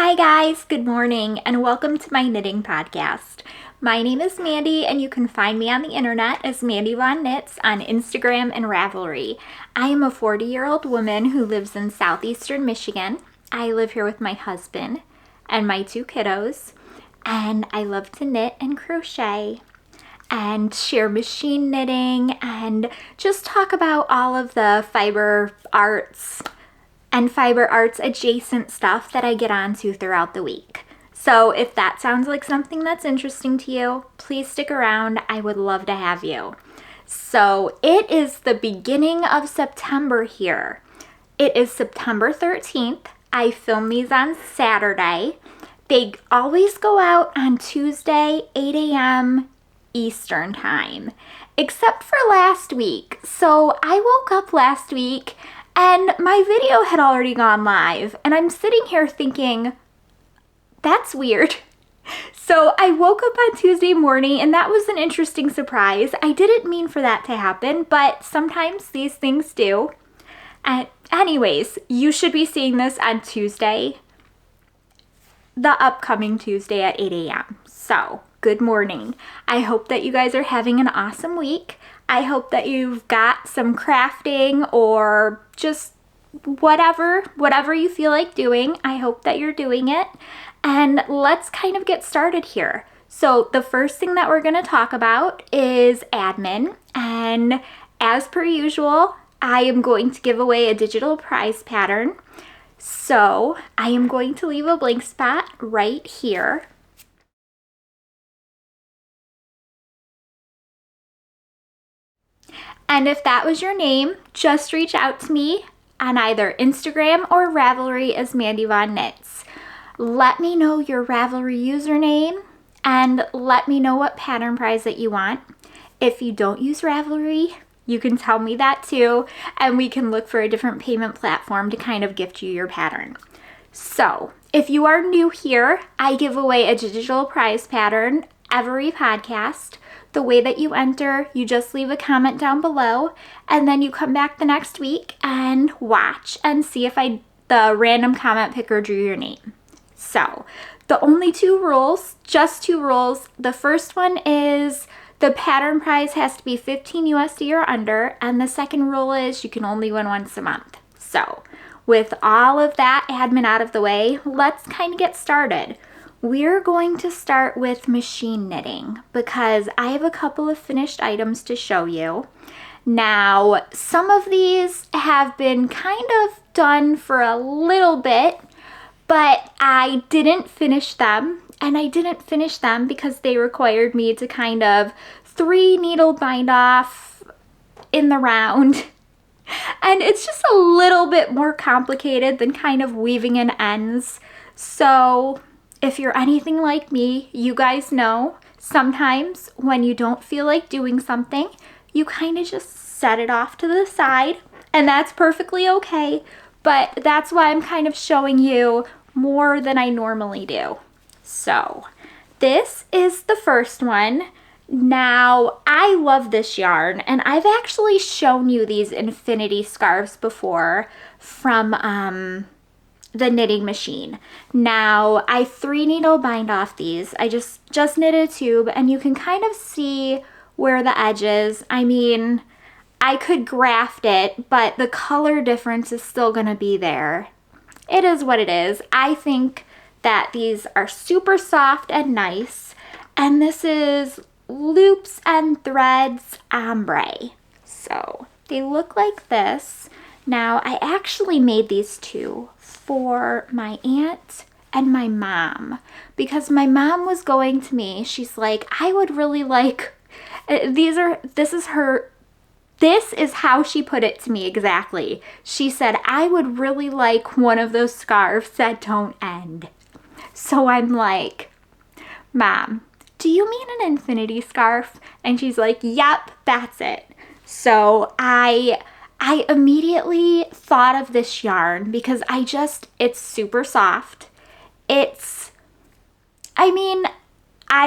Hi guys, good morning, and welcome to my knitting podcast. My name is Mandy, and you can find me on the internet as Mandy Von Knits on Instagram and Ravelry. I am a 40-year-old woman who lives in southeastern Michigan. I live here with my husband and my 2 kiddos, and I love to knit and crochet and share machine knitting and just talk about all of the fiber arts and fiber arts adjacent stuff that I get onto throughout the week. So if that sounds like something that's interesting to you, please stick around. I would love to have you. So it is the beginning of September here. It is September 13th. I film these on Saturday. They always go out on Tuesday, 8 a.m. Eastern time, except for last week. So I woke up last week and my video had already gone live, and I'm sitting here thinking, that's weird. So I woke up on Tuesday morning, and that was an interesting surprise. I didn't mean for that to happen, but sometimes these things do. And anyways, you should be seeing this on Tuesday, the upcoming Tuesday at 8 a.m. So good morning. I hope that you guys are having an awesome week. I hope that you've got some crafting or just whatever you feel like doing. I hope that you're doing it. And let's kind of get started here. So the first thing that we're going to talk about is admin. And as per usual, I am going to give away a digital prize pattern. So I am going to leave a blank spot right here. And if that was your name, just reach out to me on either Instagram or Ravelry as Mandy Von Knits. Let me know your Ravelry username and let me know what pattern prize that you want. If you don't use Ravelry, you can tell me that too, and we can look for a different payment platform to kind of gift you your pattern. So if you are new here, I give away a digital prize pattern every podcast. The way that you enter, you just leave a comment down below, and then you come back the next week and watch and see if the random comment picker drew your name. So the only 2 rules, just 2 rules. The first one is the pattern prize has to be 15 USD or under, and the second rule is you can only win once a month. So with all of that admin out of the way, let's kind of get started. We're going to start with machine knitting because I have a couple of finished items to show you. Now, some of these have been kind of done for a little bit, but I didn't finish them, and I didn't finish them because they required me to kind of 3 needle bind off in the round. And it's just a little bit more complicated than kind of weaving in ends. So if you're anything like me, you guys know sometimes when you don't feel like doing something, you kind of just set it off to the side, and that's perfectly okay, but that's why I'm kind of showing you more than I normally do. So this is the first one. Now, I love this yarn, and I've actually shown you these infinity scarves before from the knitting machine. Now, I 3 needle bind off these. I just knit a tube, and you can kind of see where the edge is. I mean, I could graft it, but the color difference is still gonna be there. It is what it is. I think that these are super soft and nice, and this is Loops and Threads Ombre. So they look like this. Now, I actually made these 2 for my aunt and my mom because my mom was going to me. She's like, I would really like, this is how she put it to me exactly. She said, I would really like one of those scarves that don't end. So I'm like, Mom, do you mean an infinity scarf? And she's like, yep, that's it. So I immediately thought of this yarn because it's super soft. I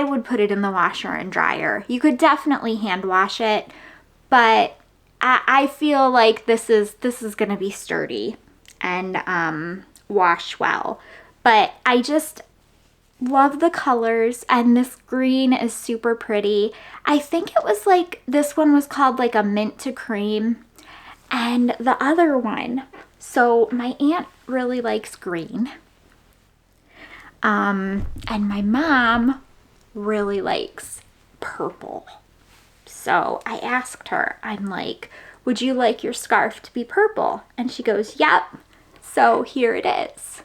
would put it in the washer and dryer. You could definitely hand wash it, but I feel like this is gonna be sturdy and wash well. but I just love the colors, and this green is super pretty. I think it was like, this one was called like a mint to cream, and the other one, so my aunt really likes green, and my mom really likes purple. So I asked her, I'm like, would you like your scarf to be purple? And she goes, yep. So here it is.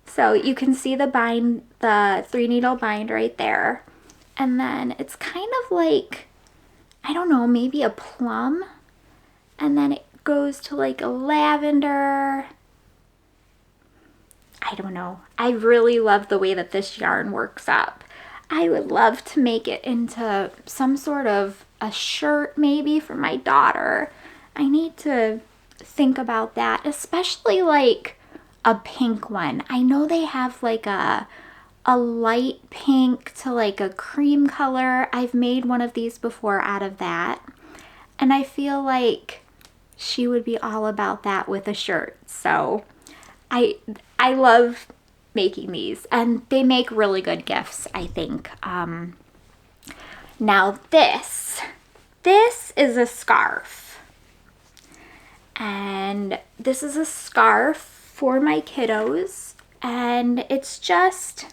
So you can see the 3-needle bind right there. And then it's kind of like, I don't know, maybe a plum. And then it goes to like a lavender. I don't know. I really love the way that this yarn works up. I would love to make it into some sort of a shirt maybe for my daughter. I need to think about that, especially like a pink one. I know they have like a light pink to like a cream color. I've made one of these before out of that. And I feel like she would be all about that with a shirt. So I love making these, and they make really good gifts, I think. Now this is a scarf, and this is a scarf for my kiddos, and it's just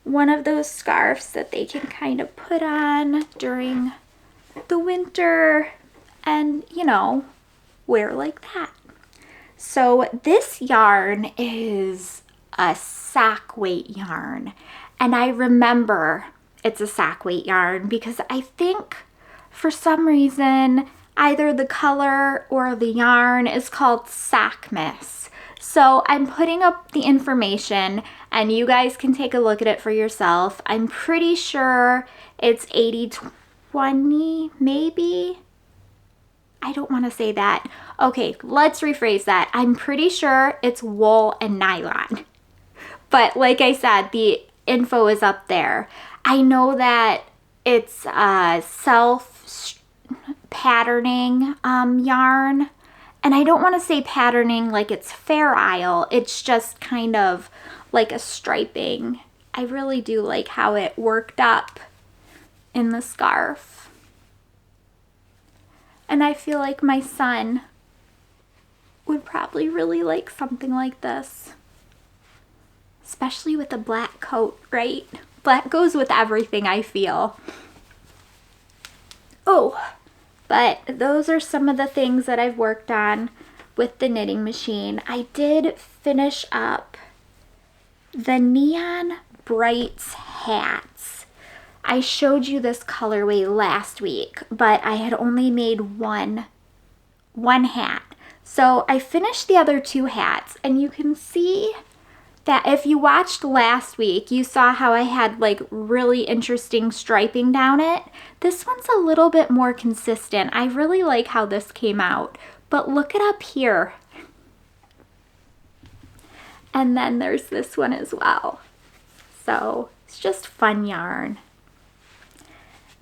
one of those scarves that they can kind of put on during the winter and, you know, wear like that. So this yarn is a sack weight yarn, and I remember it's a sack weight yarn because I think for some reason either the color or the yarn is called Sockmas. So I'm putting up the information and you guys can take a look at it for yourself. I'm pretty sure it's 80-20 maybe. I don't want to say that. Okay, let's rephrase that. I'm pretty sure it's wool and nylon. But like I said, the info is up there. I know that it's self-patterning yarn. And I don't want to say patterning like it's Fair Isle. It's just kind of like a striping. I really do like how it worked up in the scarf. And I feel like my son would probably really like something like this. Especially with a black coat, right? Black goes with everything, I feel. Oh, but those are some of the things that I've worked on with the knitting machine. I did finish up the Neon Brights hats. I showed you this colorway last week, but I had only made one hat. So I finished the other 2 hats, and you can see that if you watched last week, you saw how I had like really interesting striping down it. This one's a little bit more consistent. I really like how this came out, but look it up here. And then there's this one as well. So it's just fun yarn.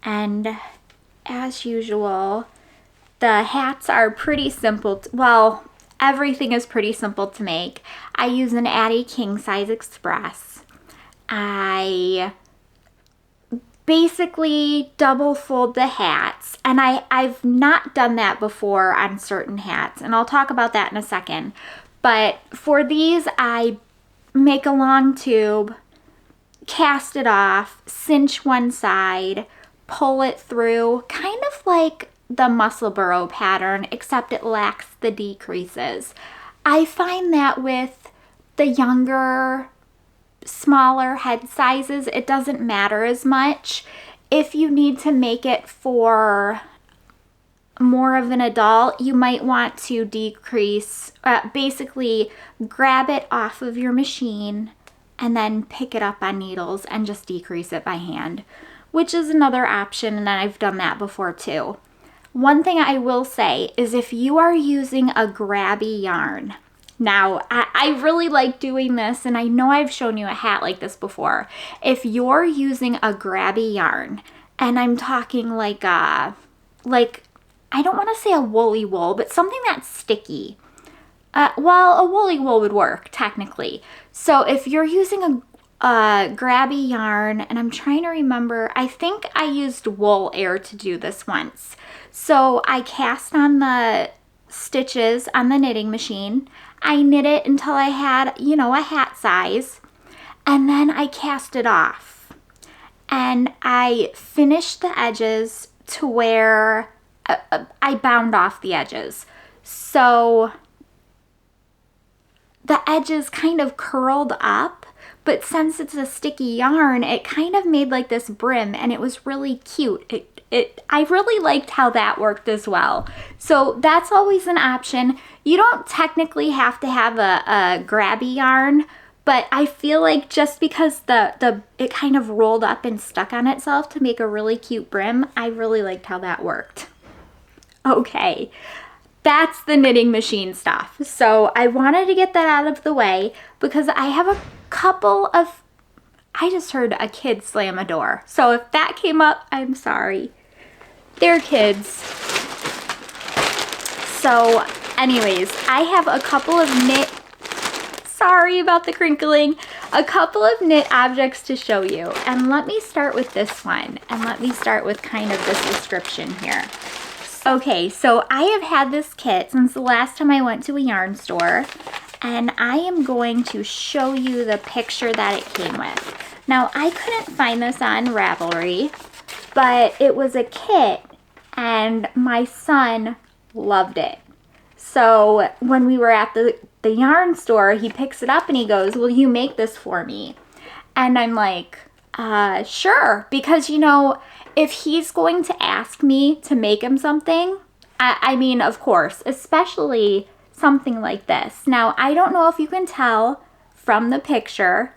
And as usual, the hats are pretty simple. Well, everything is pretty simple to make. I use an Addi King Size Express. I basically double fold the hats, and I've not done that before on certain hats, and I'll talk about that in a second. But for these, I make a long tube, cast it off, cinch one side, pull it through, kind of like the muscle burrow pattern, except it lacks the decreases. I find that with the younger, smaller head sizes, it doesn't matter as much. If you need to make it for more of an adult, you might want to decrease, basically grab it off of your machine and then pick it up on needles and just decrease it by hand, which is another option, and I've done that before too. One thing I will say is if you are using a grabby yarn, now I really like doing this, and I know I've shown you a hat like this before. If you're using a grabby yarn, and I'm talking like I don't want to say a woolly wool, but something that's sticky, well, a woolly wool would work technically. So if you're using a grabby yarn, and I'm trying to remember, I think I used Wool Air to do this once. So I cast on the stitches on the knitting machine. I knit it until I had, you know, a hat size, and then I cast it off. And I finished the edges to where I bound off the edges. So the edges kind of curled up, but since it's a sticky yarn, it kind of made like this brim, and it was really cute. I really liked how that worked as well. So that's always an option. You don't technically have to have a grabby yarn, but I feel like just because it kind of rolled up and stuck on itself to make a really cute brim, I really liked how that worked. Okay. That's the knitting machine stuff. So I wanted to get that out of the way because I have a couple of, I just heard a kid slam a door. So if that came up, I'm sorry. They're kids. So anyways, I have a couple of sorry about the crinkling, a couple of knit objects to show you. And let me start with this one. And let me start with kind of this description here. Okay, so I have had this kit since the last time I went to a yarn store, and I am going to show you the picture that it came with. Now, I couldn't find this on Ravelry, but it was a kit, and my son loved it. So when we were at the yarn store, he picks it up and he goes, "Will you make this for me?" And I'm like, sure, because, you know, if he's going to ask me to make him something, I mean, of course, especially something like this. Now, I don't know if you can tell from the picture,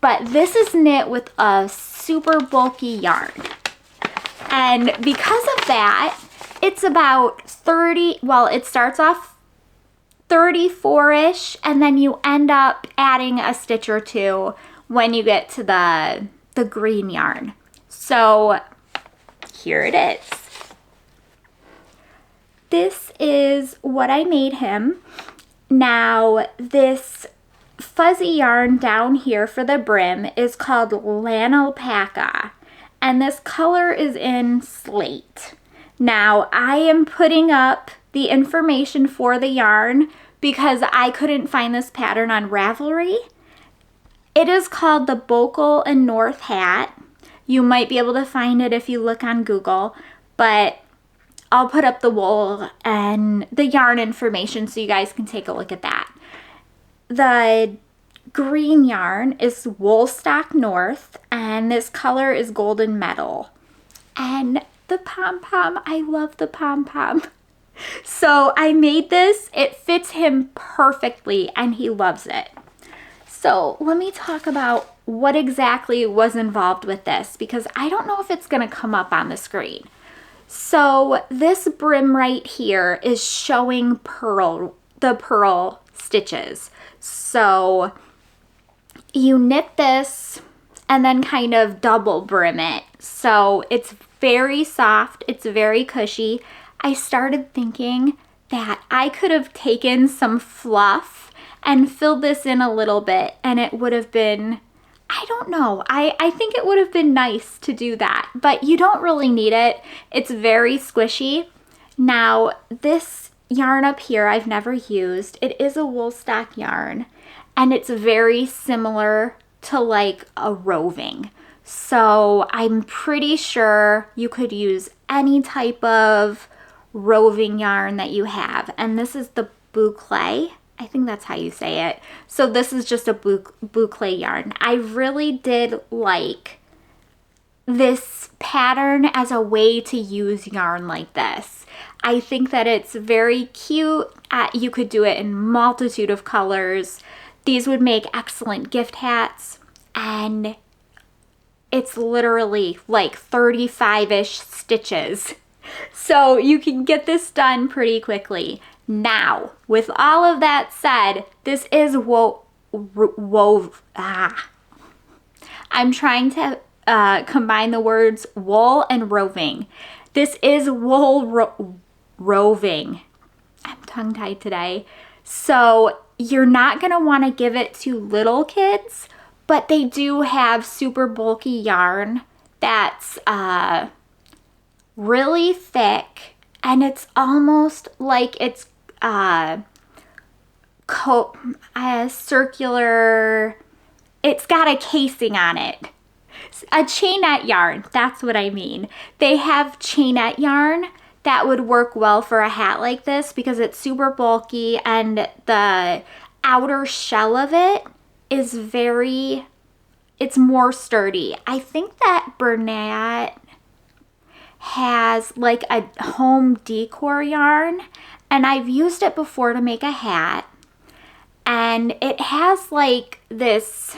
but this is knit with a super bulky yarn. And because of that, it's about 30, well, it starts off 34-ish, and then you end up adding a stitch or two when you get to the green yarn. So here it is. This is what I made him. Now, this fuzzy yarn down here for the brim is called Lanalpaca, and this color is in Slate. Now, I am putting up the information for the yarn because I couldn't find this pattern on Ravelry. It is called the Bocal and North hat. You might be able to find it if you look on Google, but I'll put up the wool and the yarn information so you guys can take a look at that. The green yarn is Woolstok North, and this color is Golden Metal. And the pom-pom, I love the pom-pom. So I made this, it fits him perfectly, and he loves it. So let me talk about what exactly was involved with this, because I don't know if it's going to come up on the screen. So this brim right here is showing the purl stitches. So you knit this and then kind of double brim it. So it's very soft, it's very cushy. I started thinking that I could have taken some fluff and filled this in a little bit, and it would have been, I don't know, I think it would have been nice to do that, but you don't really need it. It's very squishy. Now, this yarn up here I've never used. It is a Woolstok yarn, and it's very similar to like a roving. So I'm pretty sure you could use any type of roving yarn that you have. And this is the boucle. I think that's how you say it. So this is just a boucle yarn. I really did like this pattern as a way to use yarn like this. I think that it's very cute. You could do it in multitude of colors. These would make excellent gift hats, and it's literally like 35-ish stitches. So you can get this done pretty quickly. Now, with all of that said, this is I'm trying to combine the words wool and roving. This is wool roving. I'm tongue-tied today. So you're not going to want to give it to little kids, but they do have super bulky yarn that's really thick, and it's almost like it's circular. It's got a casing on it. A chainette yarn, that's what I mean. They have chainette yarn that would work well for a hat like this because it's super bulky, and the outer shell of it is it's more sturdy. I think that Bernat has like a home decor yarn, and I've used it before to make a hat, and it has like this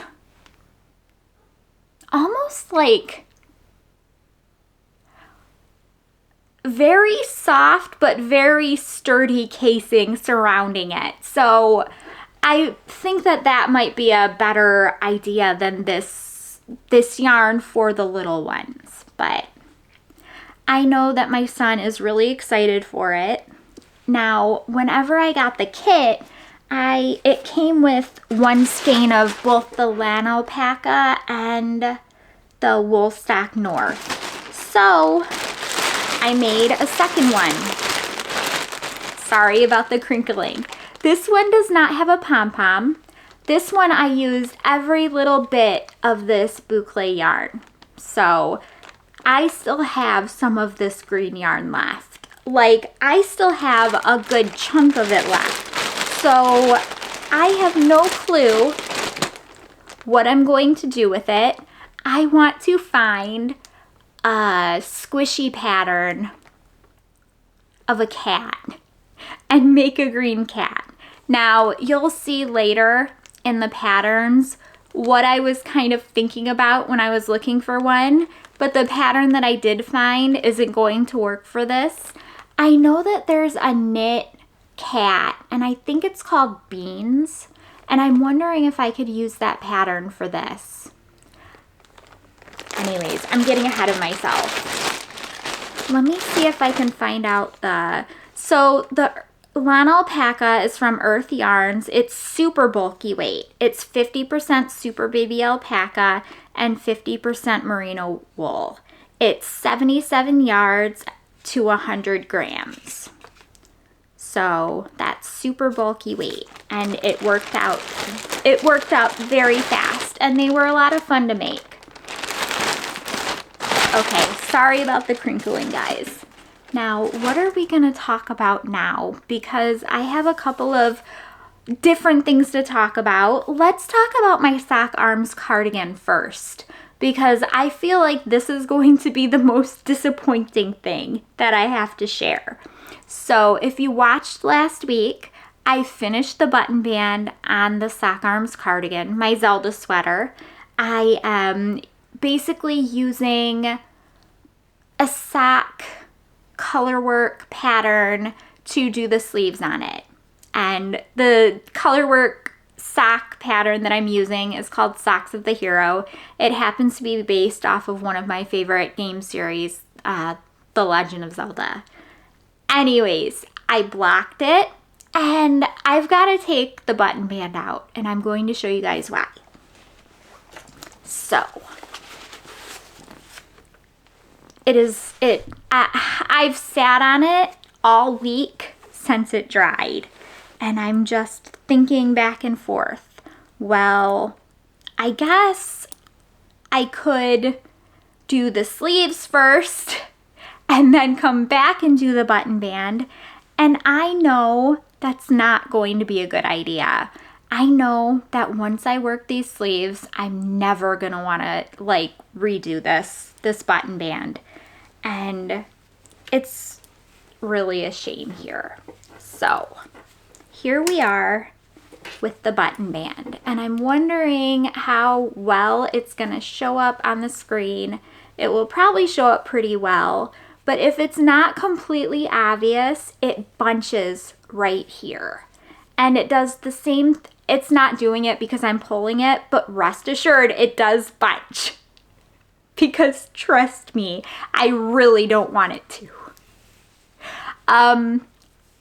almost like very soft but very sturdy casing surrounding it. So I think that that might be a better idea than this yarn for the little ones. But I know that my son is really excited for it. Now, whenever I got the kit, it came with one skein of both the Lanalpaca and the Woolstok North. So I made a second one. Sorry about the crinkling. This one does not have a pom-pom. This one I used every little bit of this boucle yarn. So I still have some of this green yarn left. Like, I still have a good chunk of it left. So I have no clue what I'm going to do with it. I want to find a squishy pattern of a cat and make a green cat. Now, you'll see later in the patterns what I was kind of thinking about when I was looking for one, but the pattern that I did find isn't going to work for this. I know that there's a knit cat, and I think it's called Beans, and I'm wondering if I could use that pattern for this. Anyways, I'm getting ahead of myself. Let me see if I can find out so the Lanalpaca is from Urth Yarns. It's super bulky weight. It's 50% super baby alpaca and 50% merino wool. It's 77 yards to 100 grams. So that's super bulky weight, and it worked out very fast, and they were a lot of fun to make. Okay, sorry about the crinkling, guys. Now, what are we going to talk about now? Because I have a couple of different things to talk about. Let's talk about my sock arms cardigan first, because I feel like this is going to be the most disappointing thing that I have to share. So if you watched last week, I finished the button band on the sock arms cardigan, my Zelda sweater. I am basically using a sock colorwork pattern to do the sleeves on it. And the colorwork sock pattern that I'm using is called Socks of the Hero. It happens to be based off of one of my favorite game series, The Legend of Zelda. Anyways, I blocked it, and I've got to take the button band out, and I'm going to show you guys why. So, I've sat on it all week since it dried, and I'm just thinking back and forth. Well, I guess I could do the sleeves first and then come back and do the button band. And I know that's not going to be a good idea. I know that once I work these sleeves, I'm never going to want to like redo this button band. And it's really a shame here. So here we are with the button band, and I'm wondering how well it's going to show up on the screen. It will probably show up pretty well, but if it's not completely obvious, it bunches right here. And it does the same, it's not doing it because I'm pulling it, but rest assured it does bunch. Because trust me, I really don't want it to.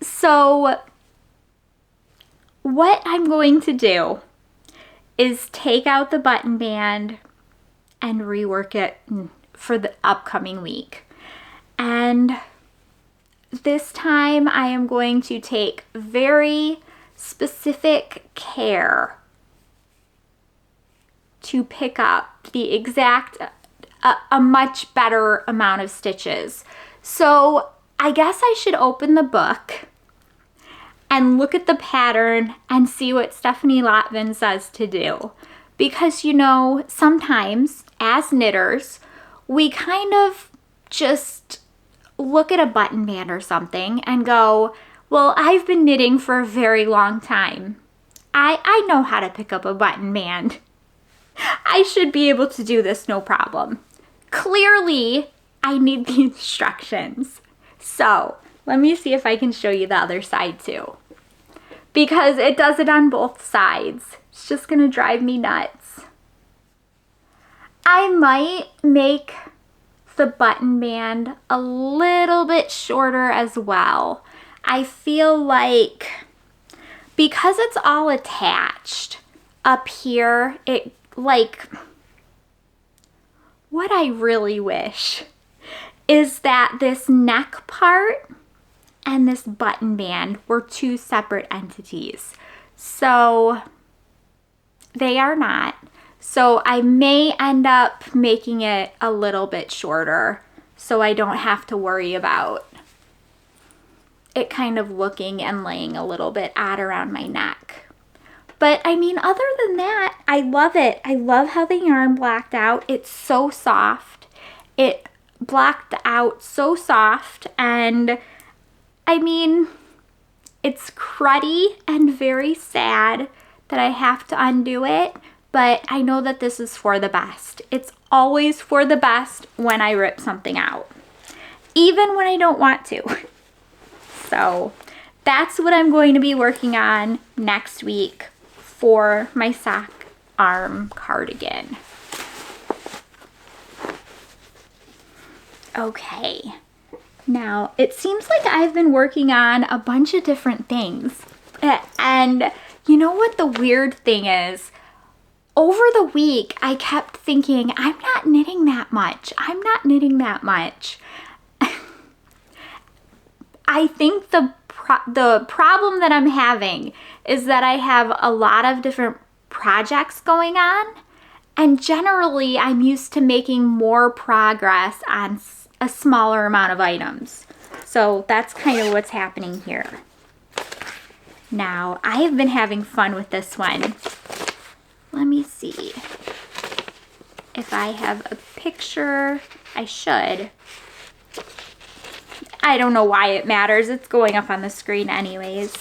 So what I'm going to do is take out the button band and rework it for the upcoming week. And this time I am going to take very specific care to pick up the exact, a much better amount of stitches. So I guess I should open the book and look at the pattern and see what Stephanie Lotven says to do. Because, you know, sometimes as knitters, we kind of just look at a button band or something and go, well, I've been knitting for a very long time. I know how to pick up a button band. I should be able to do this no problem. Clearly, I need the instructions. So, let me see if I can show you the other side too. Because it does it on both sides. It's just gonna drive me nuts. I might make the button band a little bit shorter as well. I feel like because it's all attached up here, it like, what I really wish is that this neck part and this button band were two separate entities. So they are not. So I may end up making it a little bit shorter so I don't have to worry about it kind of looking and laying a little bit odd around my neck. But I mean, other than that, I love it. I love how the yarn blacked out. It's so soft. It blacked out so soft, and I mean, it's cruddy and very sad that I have to undo it, but I know that this is for the best. It's always for the best when I rip something out, even when I don't want to. So that's what I'm going to be working on next week for my sock arm cardigan. Okay, now it seems like I've been working on a bunch of different things. And you know what the weird thing is? Over the week, I kept thinking, I'm not knitting that much. I'm not knitting that much. I think the problem that I'm having is that I have a lot of different projects going on, and generally I'm used to making more progress on a smaller amount of items. So that's kind of what's happening here. Now, I have been having fun with this one. Let me see if I have a picture. I should. I don't know why it matters. It's going up on the screen anyways.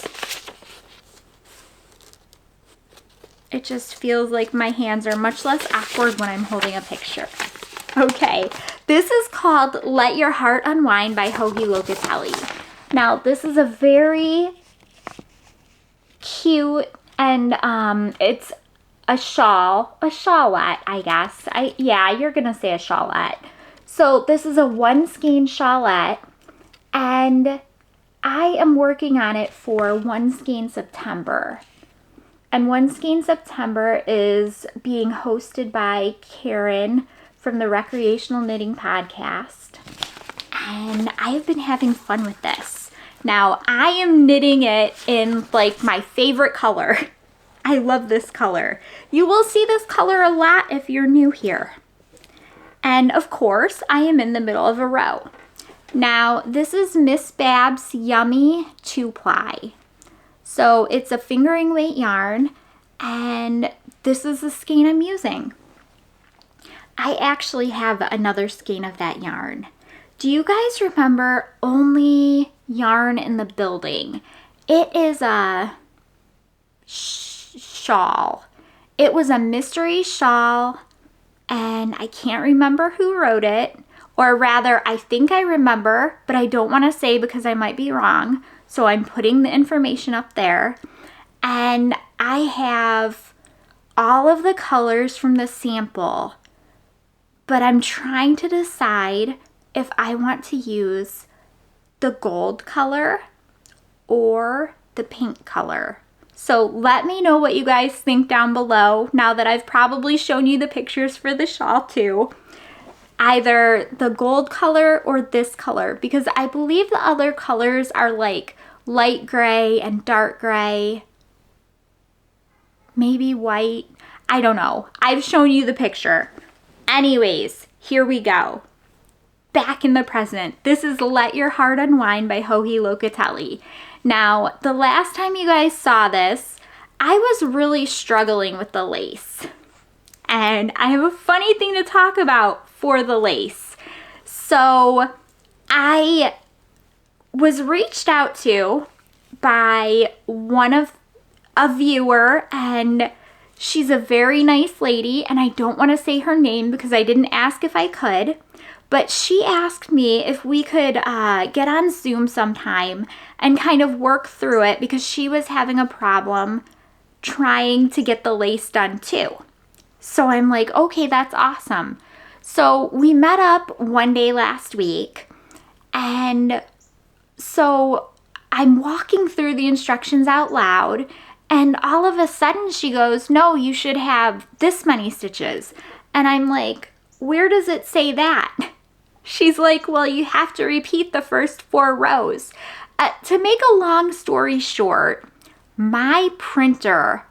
It just feels like my hands are much less awkward when I'm holding a picture. Okay, this is called Let Your Heart Unwind by Hoagie Locatelli. Now, this is a very cute, and it's a shawlette, I guess. Yeah, you're gonna say a shawlette. So this is a one skein shawlette, and I am working on it for One Skein September. And One Skein September is being hosted by Karen from the Recreational Knitting Podcast. And I have been having fun with this. Now, I am knitting it in like my favorite color. I love this color. You will see this color a lot if you're new here. And of course, I am in the middle of a row. Now, this is Miss Bab's Yummy 2-ply. So it's a fingering weight yarn, and this is the skein I'm using. I actually have another skein of that yarn. Do you guys remember Only Yarn in the Building? It is a shawl. It was a mystery shawl, and I can't remember who wrote it. Or rather, I think I remember, but I don't want to say because I might be wrong. So I'm putting the information up there. And I have all of the colors from the sample, but I'm trying to decide if I want to use the gold color or the pink color. So let me know what you guys think down below now that I've probably shown you the pictures for the shawl too. Either the gold color or this color, because I believe the other colors are like light gray and dark gray, maybe white. I don't know. I've shown you the picture. Anyways, here we go. Back in the present. This is Let Your Heart Unwind by Joji Locatelli. Now, the last time you guys saw this, I was really struggling with the lace. And I have a funny thing to talk about for the lace. So I was reached out to by a viewer, and she's a very nice lady, and I don't want to say her name because I didn't ask if I could, but she asked me if we could get on Zoom sometime and kind of work through it because she was having a problem trying to get the lace done too. So I'm like, okay, that's awesome. So we met up one day last week, and so I'm walking through the instructions out loud, and all of a sudden she goes, no, you should have this many stitches. And I'm like, where does it say that? She's like, well, you have to repeat the first 4 rows. To make a long story short, my printer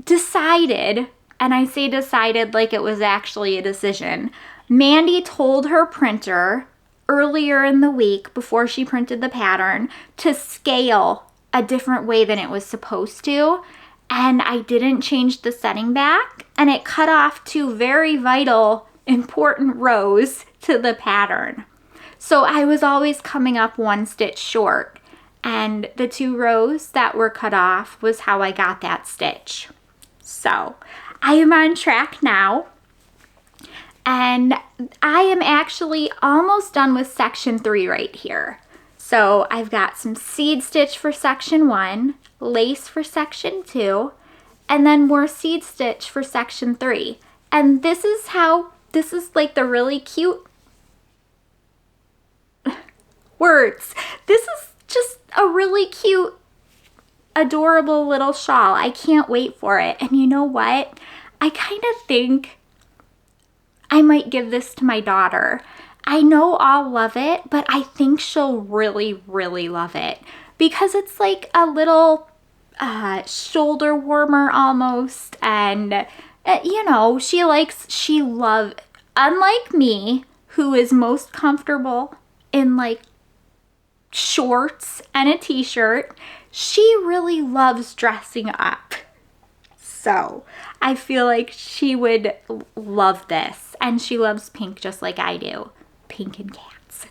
decided, and I say decided like it was actually a decision. Mandy told her printer earlier in the week before she printed the pattern to scale a different way than it was supposed to, and I didn't change the setting back, and it cut off 2 very vital, important rows to the pattern. So I was always coming up 1 stitch short, and the 2 rows that were cut off was how I got that stitch. So I am on track now, and I am actually almost done with section 3 right here. So I've got some seed stitch for section 1, lace for section 2, and then more seed stitch for section 3. And this is like the really cute words. This is just a really cute, adorable little shawl. I can't wait for it. And you know what? I kind of think I might give this to my daughter. I know I'll love it, but I think she'll really, really love it because it's like a little shoulder warmer almost. And you know, unlike me, who is most comfortable in like shorts and a t-shirt, she really loves dressing up. So I feel like she would love this, and she loves pink just like I do. Pink and cats.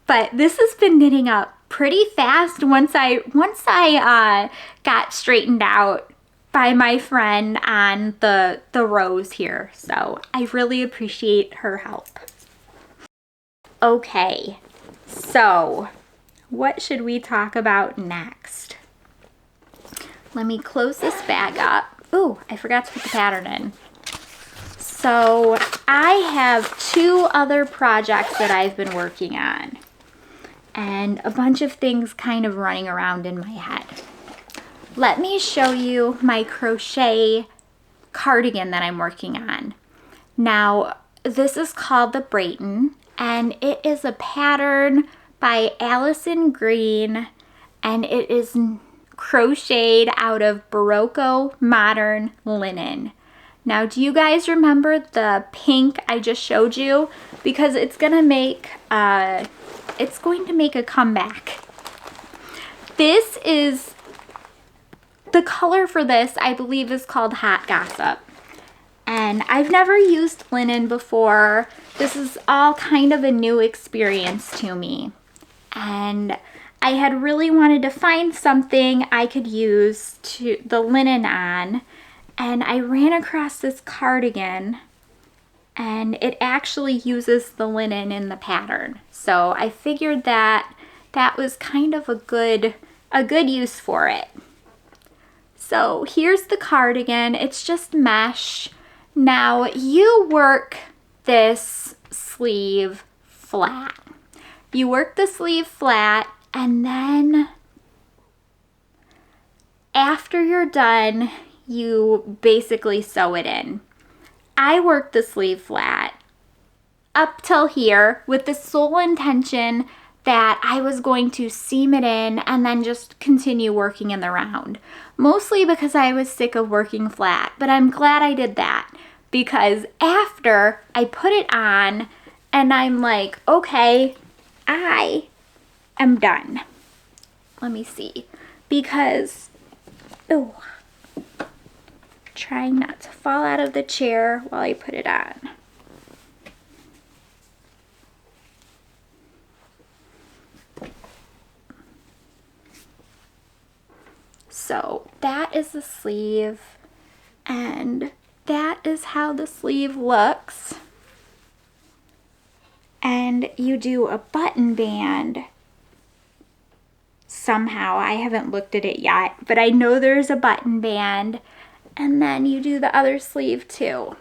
But this has been knitting up pretty fast once I got straightened out by my friend on the rows here. So I really appreciate her help. Okay, so what should we talk about next? Let me close this bag up. Ooh, I forgot to put the pattern in. So I have 2 other projects that I've been working on, and a bunch of things kind of running around in my head. Let me show you my crochet cardigan that I'm working on. Now, this is called the Breton, and it is a pattern by Alison Green, and it is crocheted out of Barocco modern linen. Now, do you guys remember the pink I just showed you? Because it's going to make a comeback. This is, the color for this, I believe, is called Hot Gossip. And I've never used linen before. This is all kind of a new experience to me. And I had really wanted to find something I could use the linen on. And I ran across this cardigan, and it actually uses the linen in the pattern. So I figured that was kind of a good use for it. So here's the cardigan. It's just mesh. Now you work this sleeve flat. You work the sleeve flat, and then after you're done, you basically sew it in. I worked the sleeve flat up till here with the sole intention that I was going to seam it in and then just continue working in the round. Mostly because I was sick of working flat, but I'm glad I did that because after I put it on and I'm like, okay, I am done. Let me see, because, oh, trying not to fall out of the chair while I put it on. So that is the sleeve, and that is how the sleeve looks. And you do a button band somehow. I haven't looked at it yet, but I know there's a button band, and then you do the other sleeve too.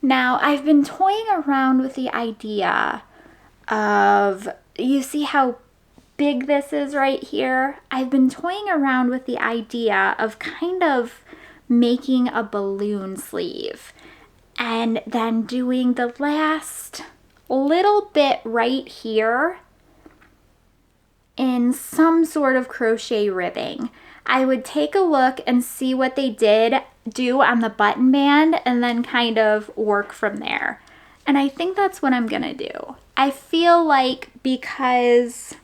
Now, I've been toying around with the idea of, you see how big this is right here? I've been toying around with the idea of kind of making a balloon sleeve and then doing the last little bit right here in some sort of crochet ribbing. I would take a look and see what they did do on the button band and then kind of work from there. And I think that's what I'm gonna do. I feel like because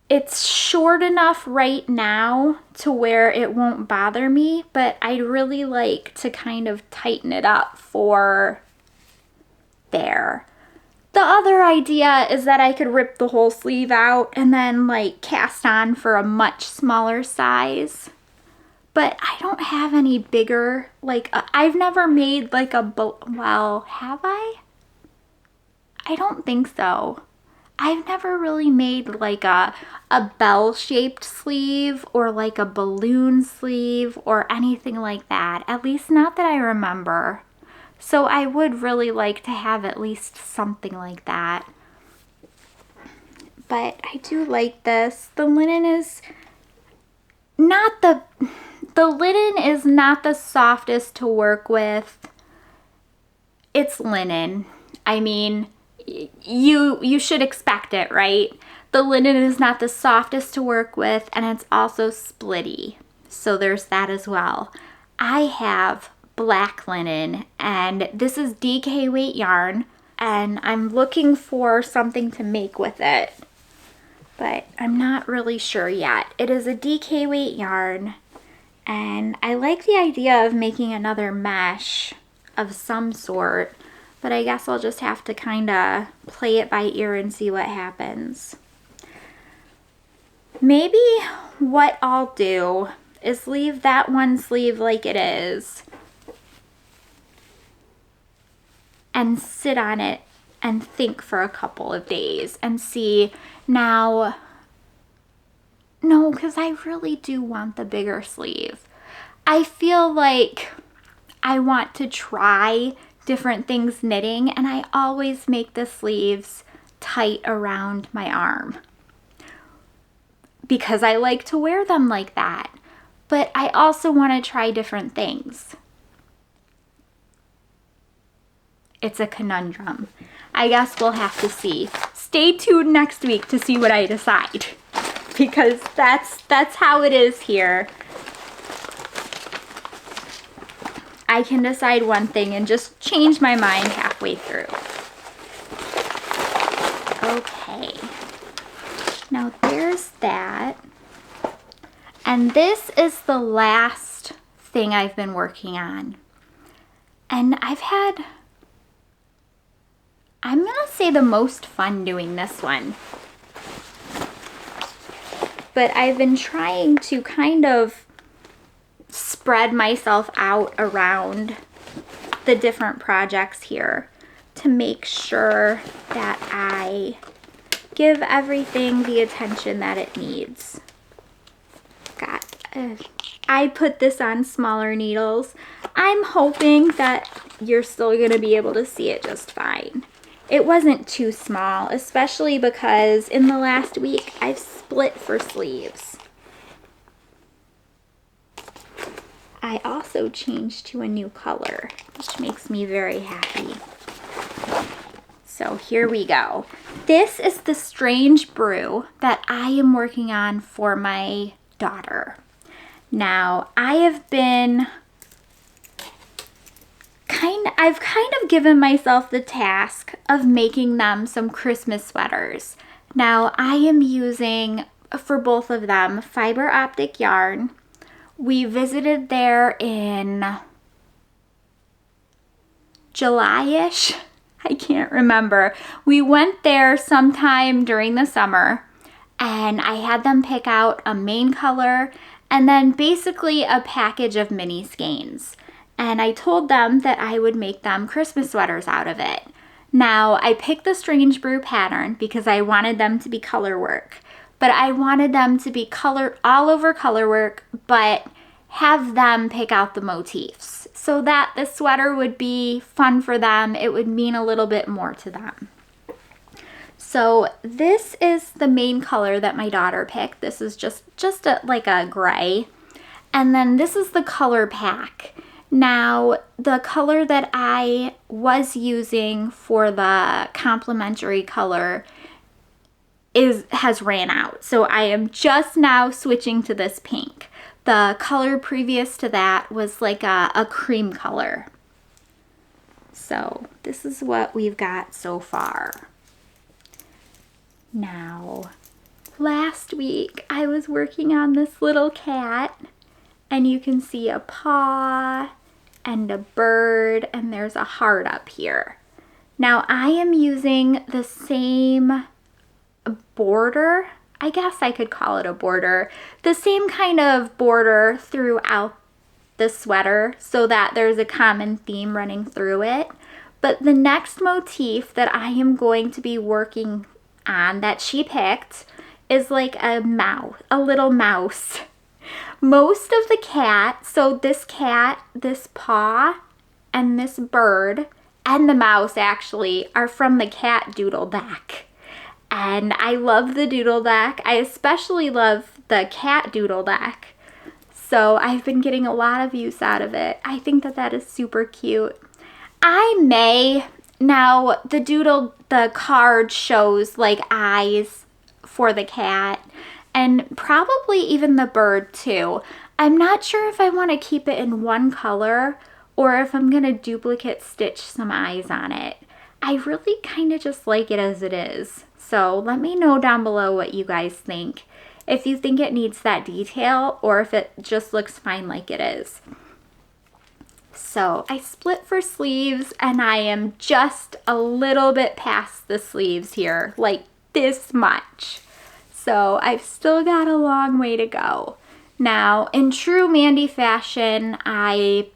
it's short enough right now to where it won't bother me, but I'd really like to kind of tighten it up for there. The other idea is that I could rip the whole sleeve out and then like cast on for a much smaller size. But I don't have any bigger, like, I've never made like a, well, have I? I don't think so. I've never really made like a bell-shaped sleeve or like a balloon sleeve or anything like that. At least not that I remember. So I would really like to have at least something like that. But I do like this. The linen is not the linen is not the softest to work with. It's linen. I mean, you should expect it, right? The linen is not the softest to work with, and it's also splitty. So there's that as well. I have black linen, and this is DK weight yarn, and I'm looking for something to make with it, but I'm not really sure yet. It is a DK weight yarn, and I like the idea of making another mesh of some sort, but I guess I'll just have to kind of play it by ear and see what happens. Maybe what I'll do is leave that one sleeve like it is and sit on it and think for a couple of days and see. Now, no, because I really do want the bigger sleeve. I feel like I want to try different things knitting, and I always make the sleeves tight around my arm because I like to wear them like that. But I also want to try different things. It's a conundrum. I guess we'll have to see. Stay tuned next week to see what I decide, because that's how it is here. I can decide one thing and just change my mind halfway through. Okay. Now there's that. And this is the last thing I've been working on. And I've had, I'm gonna say, the most fun doing this one. But I've been trying to kind of spread myself out around the different projects here to make sure that I give everything the attention that it needs. I put this on smaller needles. I'm hoping that you're still gonna be able to see it just fine. It wasn't too small, especially because in the last week I've split for sleeves. I also changed to a new color, which makes me very happy. So here we go. This is the strange brew that I am working on for my daughter. Now, I've kind of given myself the task of making them some Christmas sweaters. Now, I am using, for both of them, fiber optic yarn. We visited there in July-ish. I can't remember. We went there sometime during the summer, and I had them pick out a main color and then basically a package of mini skeins. And I told them that I would make them Christmas sweaters out of it. Now, I picked the Strange Brew pattern because I wanted them to be color work, but I wanted them to be all over color work, but have them pick out the motifs so that the sweater would be fun for them. It would mean a little bit more to them. So this is the main color that my daughter picked. This is just like a gray. And then this is the color pack. Now, the color that I was using for the complementary color has ran out. So I am just now switching to this pink. The color previous to that was like a cream color. So this is what we've got so far. Now, last week I was working on this little cat, and you can see a paw and a bird, and there's a heart up here. Now, I am using the same border, I guess I could call it a border, the same kind of border throughout the sweater so that there's a common theme running through it. But the next motif that I am going to be working on that she picked is like a little mouse. Most of the cat, so this cat, this paw, and this bird, and the mouse actually are from the cat doodle deck. And I love the doodle deck. I especially love the cat doodle deck. So I've been getting a lot of use out of it. I think that is super cute. Now the card shows like eyes for the cat and probably even the bird too. I'm not sure if I want to keep it in one color or if I'm going to duplicate stitch some eyes on it. I really kind of just like it as it is. So let me know down below what you guys think. If you think it needs that detail or if it just looks fine like it is. So I split for sleeves and I am just a little bit past the sleeves here, like this much. So I've still got a long way to go. Now, in true Mandy fashion, I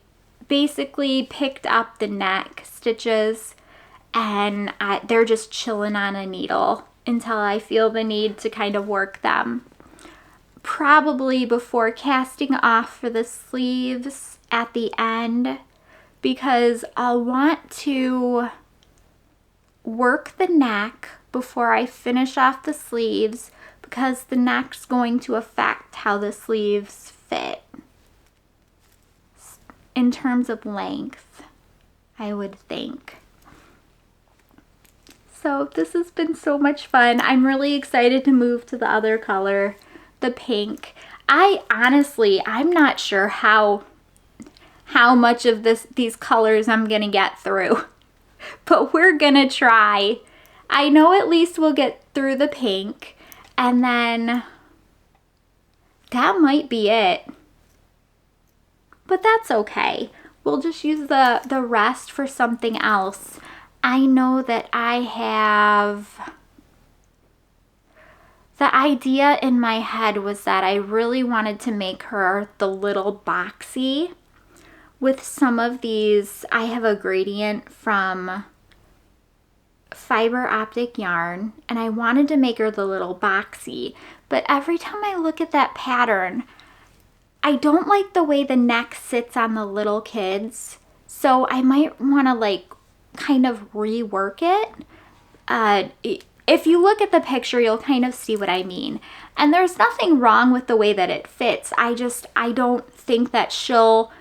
basically picked up the neck stitches and they're just chilling on a needle until I feel the need to kind of work them. Probably before casting off for the sleeves at the end, because I'll want to work the neck before I finish off the sleeves, because the neck's going to affect how the sleeves fit in terms of length, I would think. So this has been so much fun. I'm really excited to move to the other color, the pink. I'm not sure how much of these colors I'm gonna get through, but we're gonna try. I know at least we'll get through the pink, and then that might be it. But that's okay. We'll just use the rest for something else. I know that I have... The idea in my head was that I really wanted to make her the little boxy with some of these. I have a gradient from fiber optic yarn and I wanted to make her the little boxy, but every time I look at that pattern, I don't like the way the neck sits on the little kids, so I might want to like kind of rework it. If you look at the picture, you'll kind of see what I mean. And there's nothing wrong with the way that it fits. I don't think that she'll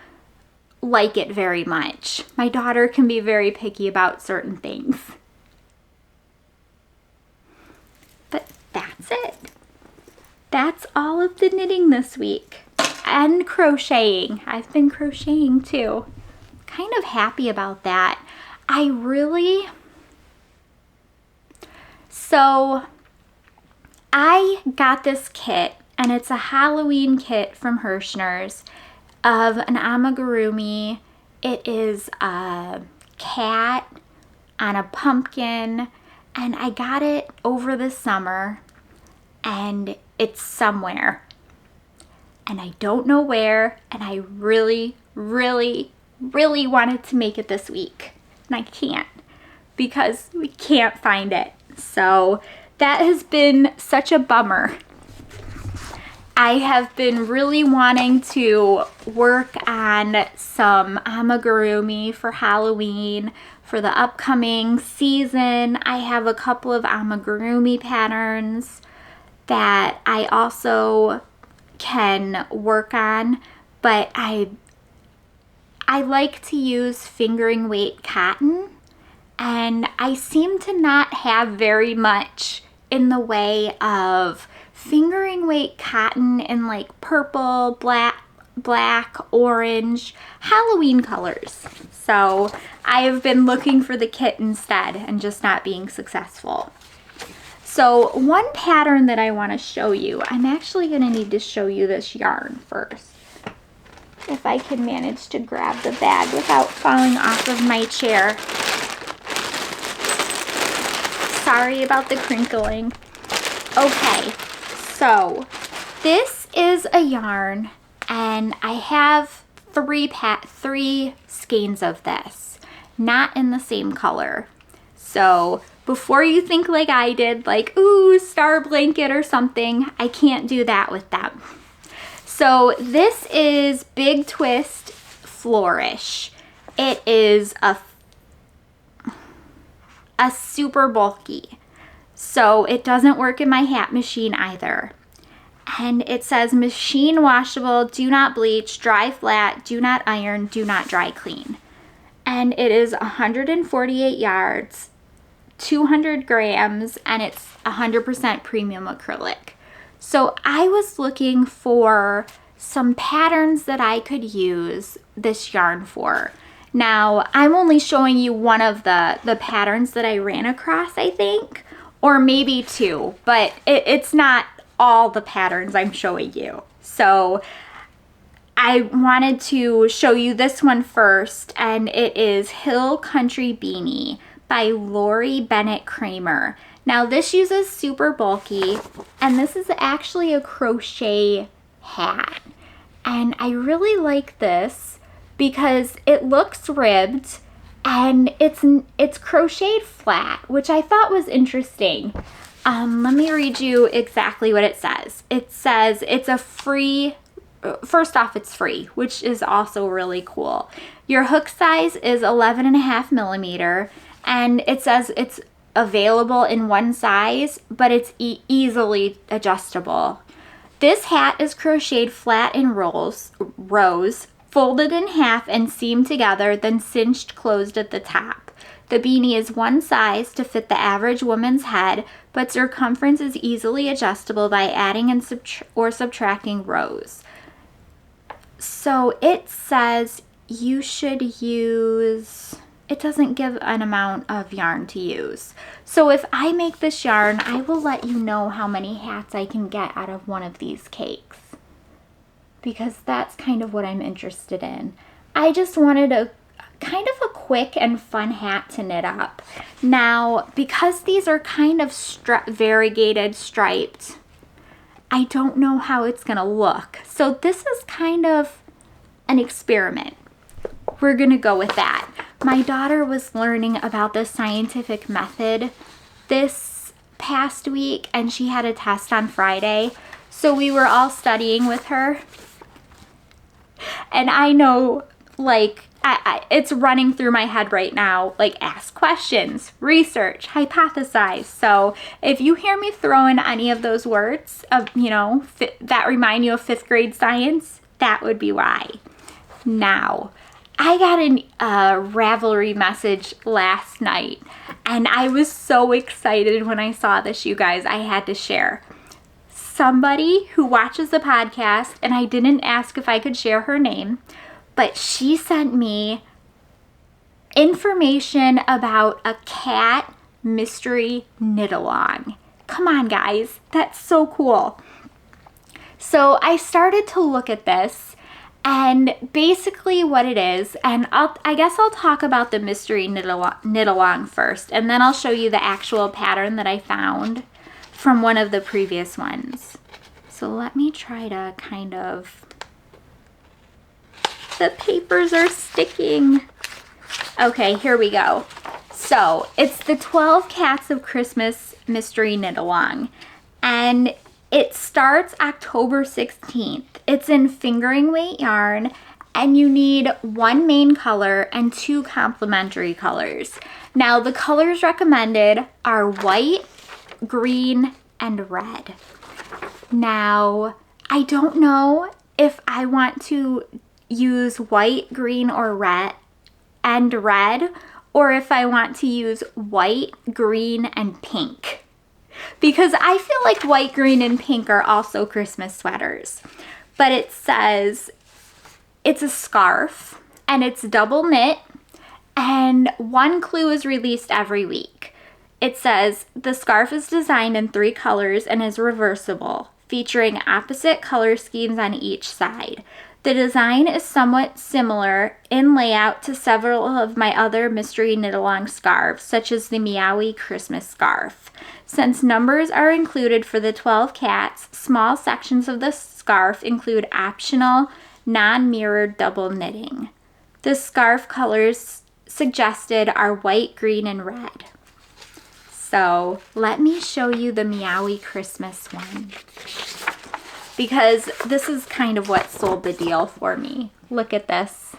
like it very much. My daughter can be very picky about certain things. But that's it. That's all of the knitting this week. And crocheting. I've been crocheting too. Kind of happy about that. So I got this kit, and it's a Halloween kit from Herrschners of an amigurumi. It is a cat on a pumpkin, and I got it over the summer, and it's somewhere. And I don't know where, and I really, really, really wanted to make it this week. And I can't, because we can't find it. So that has been such a bummer. I have been really wanting to work on some amigurumi for Halloween for the upcoming season. I have a couple of amigurumi patterns that I also can work on, but I like to use fingering weight cotton, and I seem to not have very much in the way of fingering weight cotton in like purple, black, orange, Halloween colors. So I have been looking for the kit instead and just not being successful. So one pattern that I want to show you, I'm actually going to need to show you this yarn first. If I can manage to grab the bag without falling off of my chair. Sorry about the crinkling. Okay, so this is a yarn, and I have three skeins of this, not in the same color. So before you think like I did, like, ooh, star blanket or something, I can't do that with them. So this is Big Twist Flourish. It is a super bulky, so it doesn't work in my hat machine either. And it says machine washable, do not bleach, dry flat, do not iron, do not dry clean. And it is 148 yards, 200 grams, and it's 100% premium acrylic. So I was looking for some patterns that I could use this yarn for. Now, I'm only showing you one of the patterns that I ran across, I think, or maybe two, but it's not all the patterns I'm showing you. So I wanted to show you this one first, and it is Hill Country Beanie by Lori Bennett Kramer. Now this uses super bulky, and this is actually a crochet hat. And I really like this because it looks ribbed, and it's crocheted flat, which I thought was interesting. Let me read you exactly what it says. It says it's a free, first off, it's free, which is also really cool. Your hook size is 11.5 millimeter, and it says it's available in one size, but it's easily adjustable. This hat is crocheted flat in rows, folded in half and seamed together, then cinched closed at the top. The beanie is one size to fit the average woman's head, but circumference is easily adjustable by adding and subtracting rows. So it says you should use, it doesn't give an amount of yarn to use. So if I make this yarn, I will let you know how many hats I can get out of one of these cakes, because that's kind of what I'm interested in. I just wanted a kind of a quick and fun hat to knit up. Now, because these are kind of variegated striped, I don't know how it's gonna look. So this is kind of an experiment. We're gonna go with that. My daughter was learning about the scientific method this past week, and she had a test on Friday. So we were all studying with her. And I know, like, it's running through my head right now, like, ask questions, research, hypothesize. So if you hear me throw in any of those words of, you know, that remind you of 5th grade science, that would be why. Now, I got a Ravelry message last night, and I was so excited when I saw this, you guys. I had to share. Somebody who watches the podcast, and I didn't ask if I could share her name, but she sent me information about a cat mystery knit-along. Come on, guys. That's so cool. So I started to look at this, and basically what it is, and I guess I'll talk about the mystery knit-along first, and then I'll show you the actual pattern that I found from one of the previous ones. So let me try to kind of... The papers are sticking. Okay, here we go. So it's the 12 Cats of Christmas Mystery Knit-Along, and it starts October 16th. It's in fingering weight yarn, and you need one main color and 2 complementary colors. Now, the colors recommended are white, green, and red. Now, I don't know if I want to use white, green, or red, or if I want to use white, green, and pink. Because I feel like white, green, and pink are also Christmas sweaters. But it says it's a scarf, and it's double knit, and one clue is released every week. It says the scarf is designed in 3 colors and is reversible, featuring opposite color schemes on each side. The design is somewhat similar in layout to several of my other mystery knit-along scarves, such as the Meowy Christmas scarf. Since numbers are included for the 12 cats, small sections of the scarf include optional, non-mirrored double knitting. The scarf colors suggested are white, green, and red. So let me show you the Meowy Christmas one, because this is kind of what sold the deal for me. Look at this.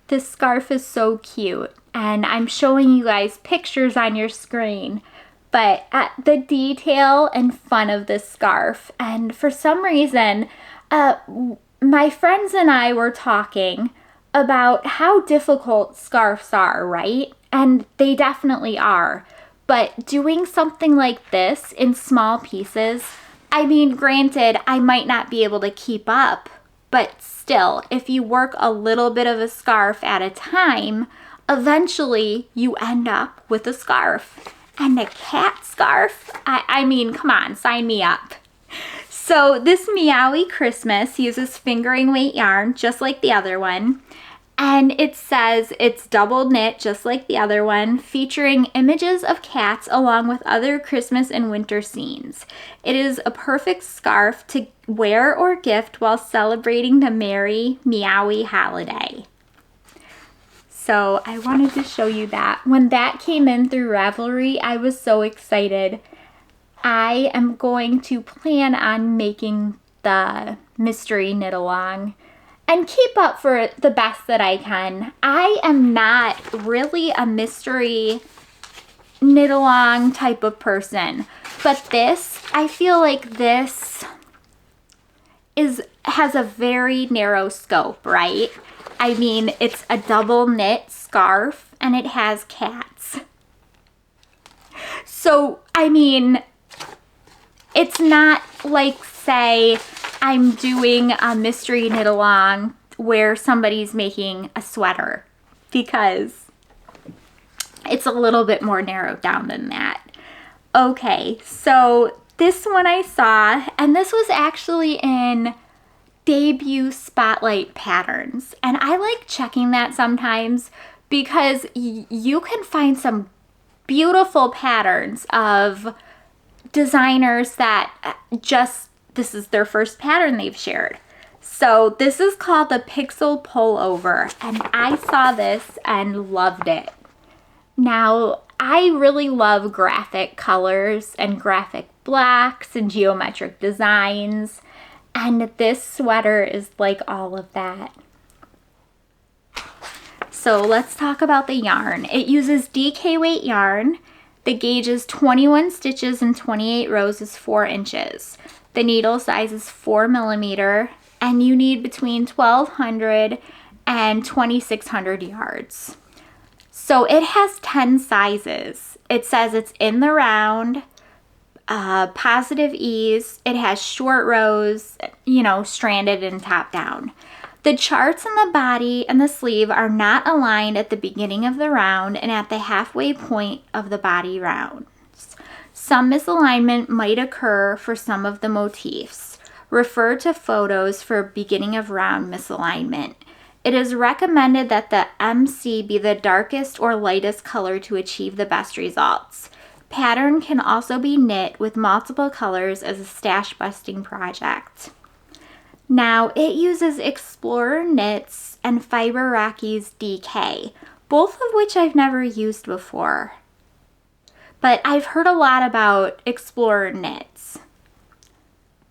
This scarf is so cute, and I'm showing you guys pictures on your screen, but at the detail and fun of this scarf. And for some reason, my friends and I were talking about how difficult scarves are, right? And they definitely are. But doing something like this in small pieces, I mean, granted, I might not be able to keep up, but still, if you work a little bit of a scarf at a time, eventually you end up with a scarf. And a cat scarf? I mean, come on, sign me up. So this Meowy Christmas uses fingering weight yarn, just like the other one. And it says it's double knit, just like the other one, featuring images of cats along with other Christmas and winter scenes. It is a perfect scarf to wear or gift while celebrating the merry Meowy holiday. So I wanted to show you that. When that came in through Ravelry, I was so excited. I am going to plan on making the mystery knit along and keep up for the best that I can. I am not really a mystery knit along type of person, but this, I feel like this has a very narrow scope, right? I mean, it's a double knit scarf and it has cats. So, I mean, it's not like, say, I'm doing a mystery knit along where somebody's making a sweater, because it's a little bit more narrowed down than that. Okay, so this one I saw, and this was actually in debut spotlight patterns, and I like checking that sometimes because you can find some beautiful patterns of designers that this is their first pattern they've shared. So this is called the Pixel Pullover, and I saw this and loved it. Now, I really love graphic colors and graphic blacks and geometric designs, and this sweater is like all of that. So let's talk about the yarn. It uses DK weight yarn. The gauge is 21 stitches and 28 rows is 4 inches. The needle size is 4 millimeter, and you need between 1200 and 2,600 yards. So it has 10 sizes. It says it's in the round, positive ease. It has short rows, you know, stranded and top down. The charts in the body and the sleeve are not aligned at the beginning of the round and at the halfway point of the body rounds. Some misalignment might occur for some of the motifs. Refer to photos for beginning of round misalignment. It is recommended that the MC be the darkest or lightest color to achieve the best results. Pattern can also be knit with multiple colors as a stash busting project. Now, it uses Explorer Knits and Fiber Rockies DK, both of which I've never used before. But I've heard a lot about Explorer Knits.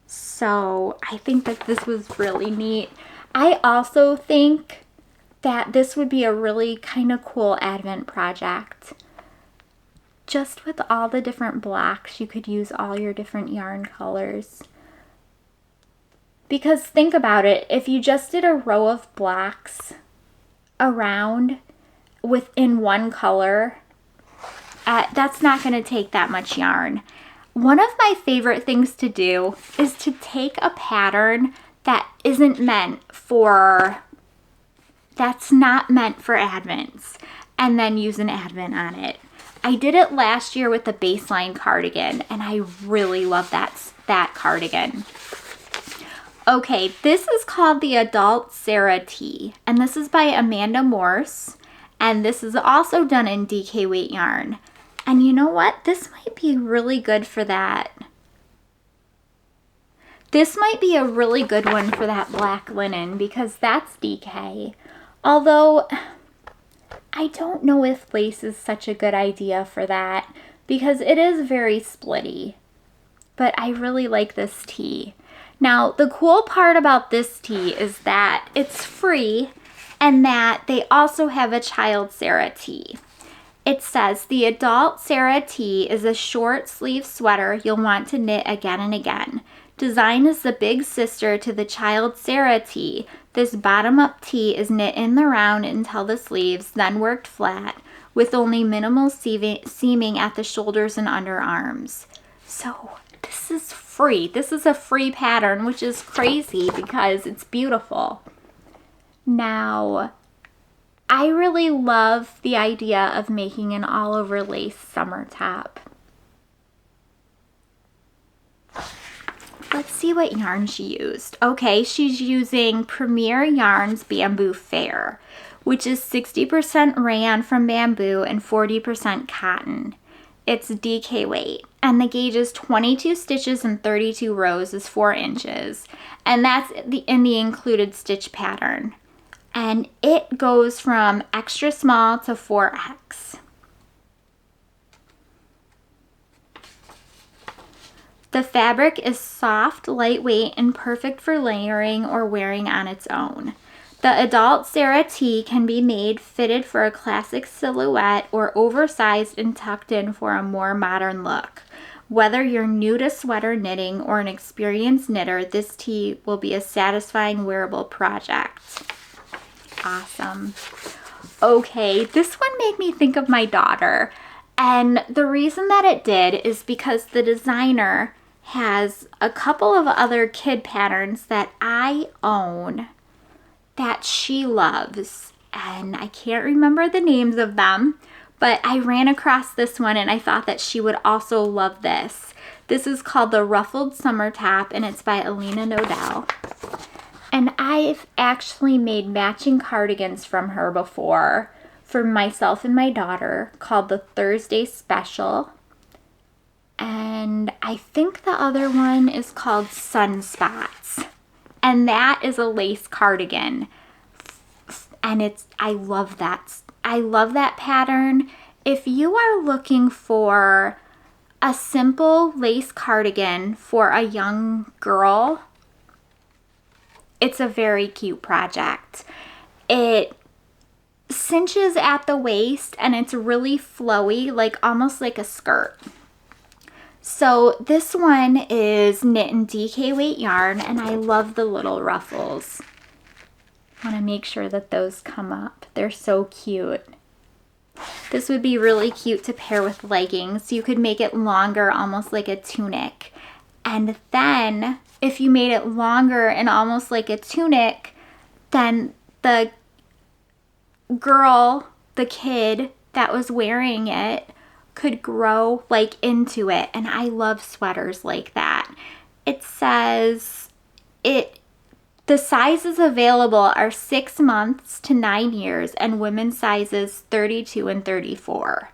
So I think that this was really neat. I also think that this would be a really kind of cool Advent project. Just with all the different blocks, you could use all your different yarn colors. Because think about it, if you just did a row of blocks around within one color, that's not going to take that much yarn. One of my favorite things to do is to take a pattern that's not meant for Advents, and then use an Advent on it. I did it last year with the baseline cardigan, and I really love that cardigan. Okay, this is called the Adult Sarah Tee, and this is by Amanda Morse, and this is also done in DK weight yarn. And you know what? This might be really good for that. This might be a really good one for that black linen because that's DK. Although, I don't know if lace is such a good idea for that because it is very splitty. But I really like this tee. Now, the cool part about this tee is that it's free and that they also have a child Sarah tee. It says, the Adult Sarah Tee is a short sleeve sweater you'll want to knit again and again. Designed as the big sister to the child Sarah Tee, this bottom-up tee is knit in the round until the sleeves, then worked flat, with only minimal seaming at the shoulders and underarms. So, this is free. This is a free pattern, which is crazy because it's beautiful. Now, I really love the idea of making an all-over lace summer top. Let's see what yarn she used. Okay, she's using Premier Yarns Bamboo Fair, which is 60% rayon from bamboo and 40% cotton. It's DK weight, and the gauge is 22 stitches and 32 rows is 4 inches, and that's in the included stitch pattern. And it goes from extra small to 4X. The fabric is soft, lightweight, and perfect for layering or wearing on its own. The Adult Sarah Tee can be made fitted for a classic silhouette or oversized and tucked in for a more modern look. Whether you're new to sweater knitting or an experienced knitter, this tee will be a satisfying wearable project. Awesome. Okay, this one made me think of my daughter. And the reason that it did is because the designer has a couple of other kid patterns that I own that she loves. And I can't remember the names of them, but I ran across this one and I thought that she would also love this. This is called the Ruffled Summer Top, and it's by Alina Nodell. And I've actually made matching cardigans from her before for myself and my daughter called the Thursday Special. And I think the other one is called Sunspots. And that is a lace cardigan. And I love that. I love that pattern. If you are looking for a simple lace cardigan for a young girl, it's a very cute project. It cinches at the waist and it's really flowy, like almost like a skirt. So this one is knit in DK weight yarn, and I love the little ruffles. I want to make sure that those come up. They're so cute. This would be really cute to pair with leggings. You could make it longer, almost like a tunic. And then if you made it longer and almost like a tunic, then the girl, the kid that was wearing it could grow like into it. And I love sweaters like that. It says the sizes available are 6 months to 9 years and women's sizes 32 and 34.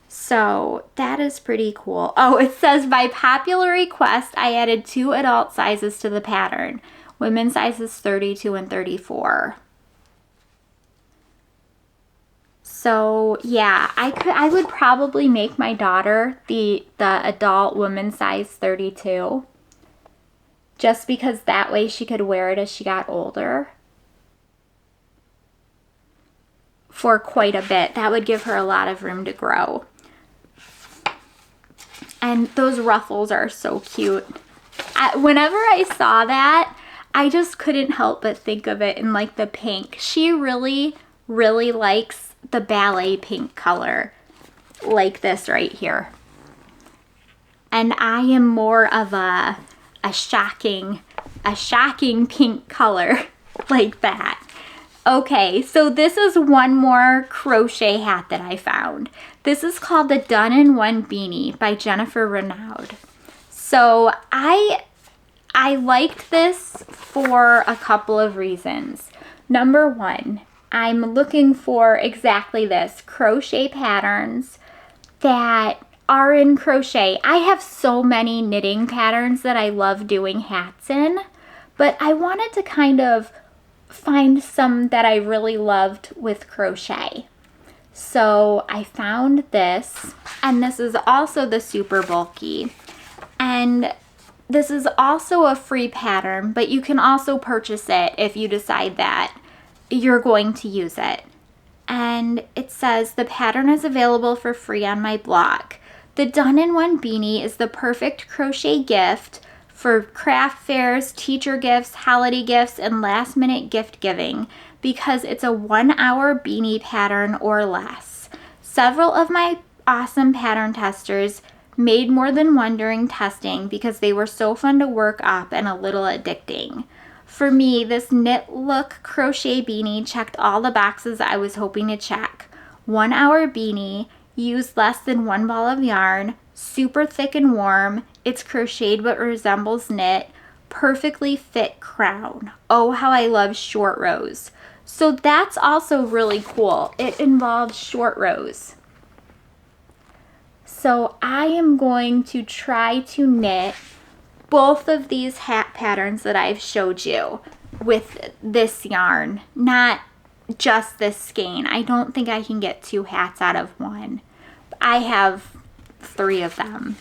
So that is pretty cool. Oh, it says by popular request, I added 2 adult sizes to the pattern. Women's sizes 32 and 34. So yeah, I would probably make my daughter the adult women's size 32. Just because that way she could wear it as she got older for quite a bit. That would give her a lot of room to grow. And those ruffles are so cute. Whenever I saw that, I just couldn't help but think of it in like the pink. She really, really likes the ballet pink color like this right here. And I am more of a shocking pink color like that. Okay, so this is one more crochet hat that I found. This is called the Done in One Beanie by Jennifer Renaud. So I liked this for a couple of reasons. Number one, I'm looking for exactly this, crochet patterns that are in crochet. I have so many knitting patterns that I love doing hats in, but I wanted to kind of find some that I really loved with crochet. So I found this, and this is also the super bulky, and this is also a free pattern, but you can also purchase it if you decide that you're going to use it. And it says the pattern is available for free on my blog. The Done in One Beanie is the perfect crochet gift for craft fairs, teacher gifts, holiday gifts, and last minute gift giving because it's a 1-hour beanie pattern or less. Several of my awesome pattern testers made more than one during testing because they were so fun to work up and a little addicting. For me, this knit look crochet beanie checked all the boxes I was hoping to check. 1-hour beanie, use less than 1 ball of yarn, super thick and warm, it's crocheted but resembles knit, perfectly fit crown. Oh, how I love short rows. So that's also really cool. It involves short rows. So I am going to try to knit both of these hat patterns that I've showed you with this yarn, not just this skein. I don't think I can get 2 hats out of one. I have 3 of them.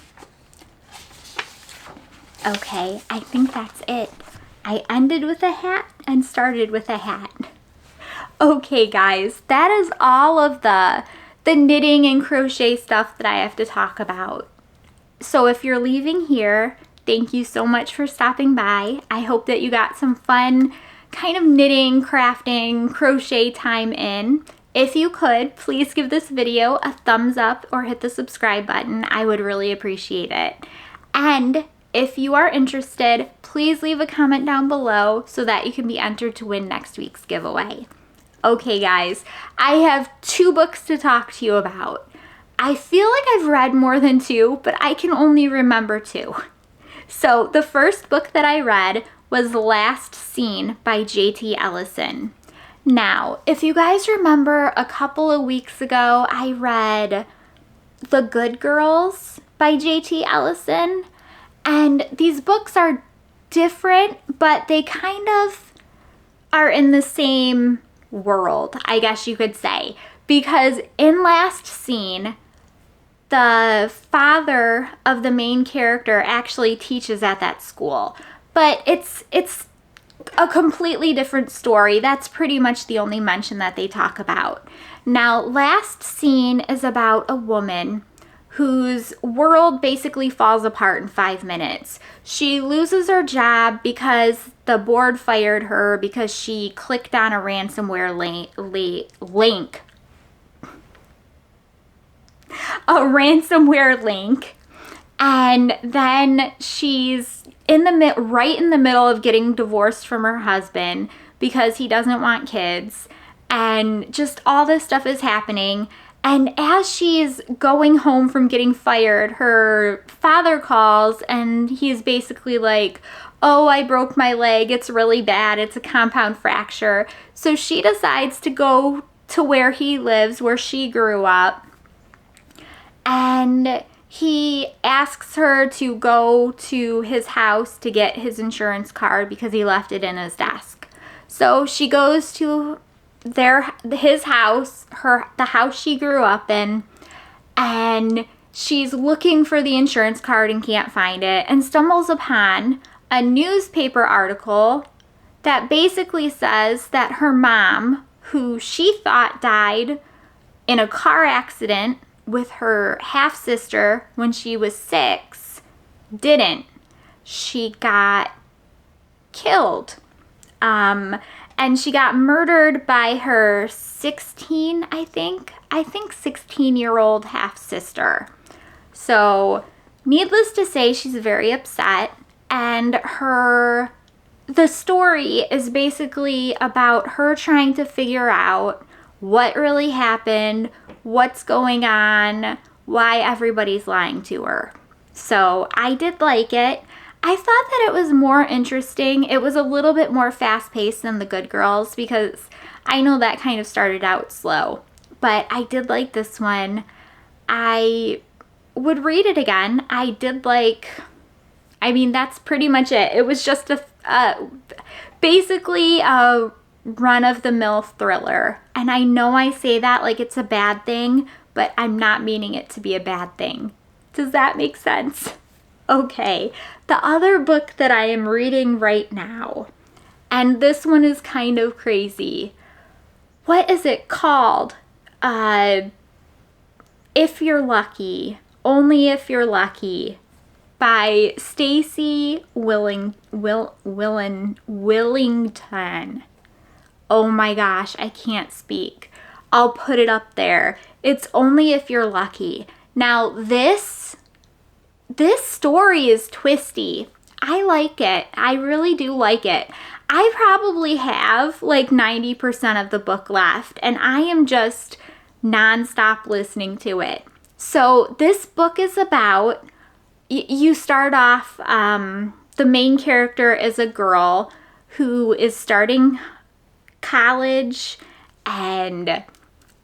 Okay, I think that's it. I ended with a hat and started with a hat. Okay guys, that is all of the knitting and crochet stuff that I have to talk about. So if you're leaving here, thank you so much for stopping by. I hope that you got some fun kind of knitting, crafting, crochet time in. If you could, please give this video a thumbs up or hit the subscribe button. I would really appreciate it. And if you are interested, please leave a comment down below so that you can be entered to win next week's giveaway. Okay guys, I have 2 books to talk to you about. I feel like I've read more than 2, but I can only remember 2. So the first book that I read was Last Seen by J.T. Alison. Now, if you guys remember a couple of weeks ago, I read The Good Girls by J.T. Alison. And these books are different, but they kind of are in the same world, I guess you could say. Because in Last Seen, the father of the main character actually teaches at that school. But it's a completely different story. That's pretty much the only mention that they talk about. Now, Last Seen is about a woman whose world basically falls apart in 5 minutes. She loses her job because the board fired her because she clicked on a ransomware link. A ransomware link. And then she's right in the middle of getting divorced from her husband because he doesn't want kids. And just all this stuff is happening. And as she's going home from getting fired, her father calls and he's basically like, oh, I broke my leg. It's really bad. It's a compound fracture. So she decides to go to where he lives, where she grew up. And he asks her to go to his house to get his insurance card because he left it in his desk. So she goes to his house, the house she grew up in, and she's looking for the insurance card and can't find it, and stumbles upon a newspaper article that basically says that her mom, who she thought died in a car accident with her half-sister when she was 6, didn't. She got killed. And she got murdered by her 16-year-old half-sister. So, needless to say, she's very upset. And the story is basically about her trying to figure out what really happened, what's going on, why everybody's lying to her. So, I did like it. I thought that it was more interesting. It was a little bit more fast-paced than The Good Girls because I know that kind of started out slow. But I did like this one. I would read it again. That's pretty much it. It was just basically a run-of-the-mill thriller. And I know I say that like it's a bad thing, but I'm not meaning it to be a bad thing. Does that make sense? Okay, the other book that I am reading right now, and this one is kind of crazy. What is it called? If You're Lucky, Only If You're Lucky, by Stacy Willington. Oh my gosh, I can't speak. I'll put it up there. It's Only If You're Lucky. Now this story is twisty. I like it. I really do like it. I probably have like 90% of the book left, and I am just nonstop listening to it. So this book is about, you start off, the main character is a girl who is starting college, and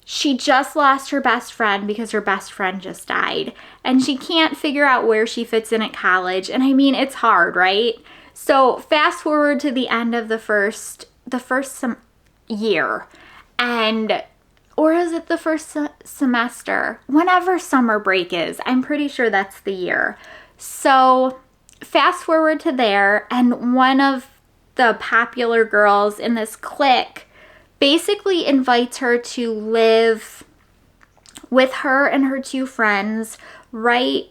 she just lost her best friend because her best friend just died. And she can't figure out where she fits in at college. And I mean, it's hard, right? So fast forward to the end of the first year. Or is it the first semester? Whenever summer break is. I'm pretty sure that's the year. So fast forward to there. And one of the popular girls in this clique basically invites her to live with her and her 2 friends right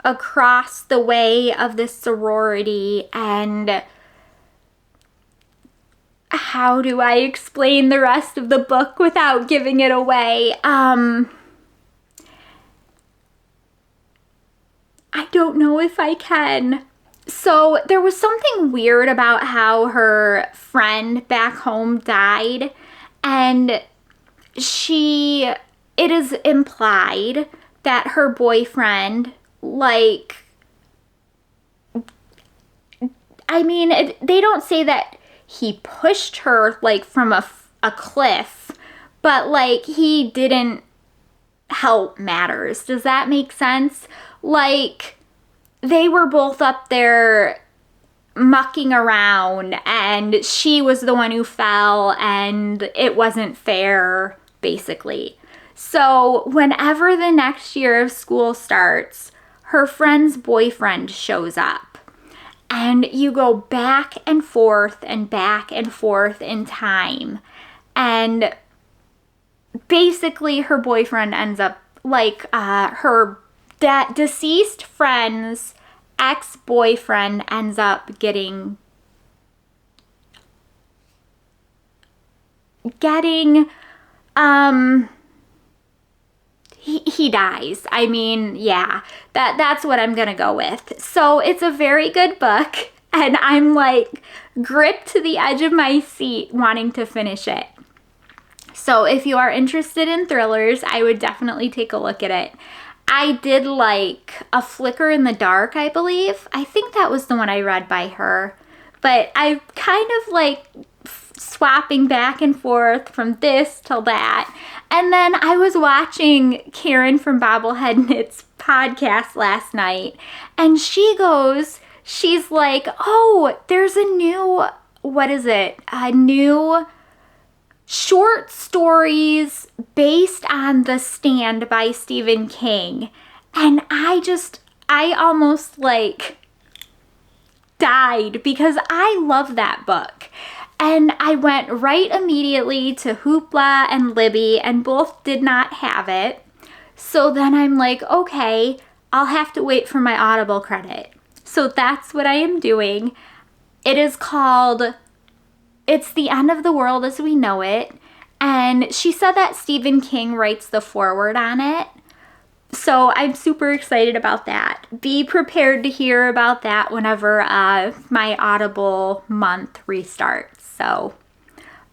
across the way of this sorority. And how do I explain the rest of the book without giving it away? I don't know if I can. So there was something weird about how her friend back home died, and it is implied that her boyfriend, they don't say that he pushed her from a cliff, but he didn't help matters. Does that make sense? They were both up there mucking around, and she was the one who fell, and it wasn't fair, basically. So whenever the next year of school starts, her friend's boyfriend shows up, and you go back and forth in time, and basically her boyfriend ends up her that deceased friend's ex-boyfriend ends up getting he dies. I mean, yeah, that's what I'm gonna go with. So it's a very good book, and I'm like gripped to the edge of my seat wanting to finish it. So if you are interested in thrillers, I would definitely take a look at it. I did like A Flicker in the Dark, I believe. I think that was the one I read by her. But I kind of like swapping back and forth from this till that. And then I was watching Karen from Bobblehead Knits podcast last night, and she's like, oh, there's a new, a new short stories based on The Stand by Stephen King. And I almost like died because I love that book. And I went right immediately to Hoopla and Libby, and both did not have it. So then I'm like, okay, I'll have to wait for my Audible credit. So that's what I am doing. It is called It's the End of the World as We Know It. And she said that Stephen King writes the foreword on it. So I'm super excited about that. Be prepared to hear about that whenever my Audible month restarts. So,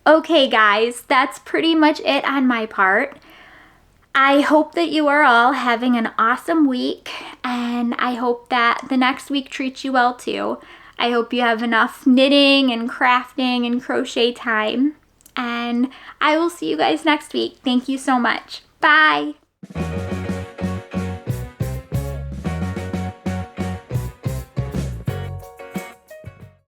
okay guys, that's pretty much it on my part. I hope that you are all having an awesome week, and I hope that the next week treats you well too. I hope you have enough knitting and crafting and crochet time, and I will see you guys next week. Thank you so much. Bye!